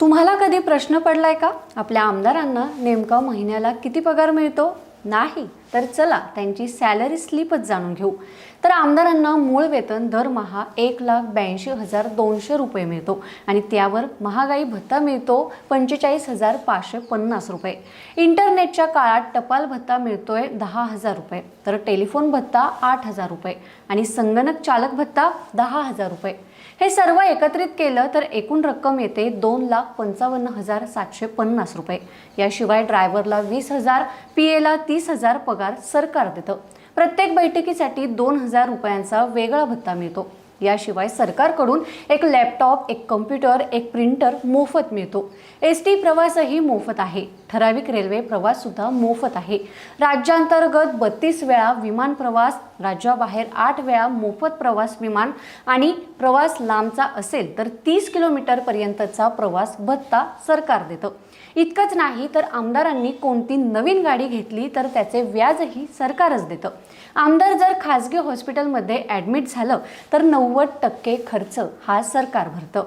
तुम्हाला कधी प्रश्न पडलाय का आपल्या आमदारांना नेमका महिन्याला किती पगार मिळतो? नाही तर चला त्यांची सॅलरी स्लिपच जाणून घेऊ। तर आमदारांना मूळ वेतन दरमहा 1,82,200 रुपये मिळतो आणि त्यावर महागाई भत्ता मिळतो 45,550 रुपये। इंटरनेटच्या काळात टपाल भत्ता मिळतोय 10,000 रुपये, तर टेलिफोन भत्ता 8,000 रुपये आणि संगणक चालक भत्ता 10,000 रुपये। हे सर्व एकत्रित केलं तर एकूण रक्कम येते 2,55,750 रुपये। याशिवाय ड्रायव्हरला 20,000, पीएला 30,000 पगार सरकार देतं। प्रत्येक बैठकीसाठी 2,000 रुपयांचा वेगळा भत्ता मिळतो। याशिवाय सरकारकडून एक लॅपटॉप, एक कम्प्युटर, एक प्रिंटर मोफत मिळतो। एसटी प्रवासही मोफत आहे। ठराविक रेल्वे प्रवास सुद्धा मोफत आहे। राज्यांतर्गत 32 वेळा विमान प्रवास, राज्याबाहेर 8 वेळा मोफत प्रवास विमान आणि प्रवास लांबचा असेल तर 30 किलोमीटर पर्यंतचा प्रवास भत्ता सरकार देतं। इतकंच नाही तर आमदारांनी कोणती नवीन गाडी घेतली तर त्याचे व्याजही सरकारच देतं। आमदार जर खासगी हॉस्पिटलमध्ये ॲडमिट झालं तर 90% खर्च हा सरकार भरतं।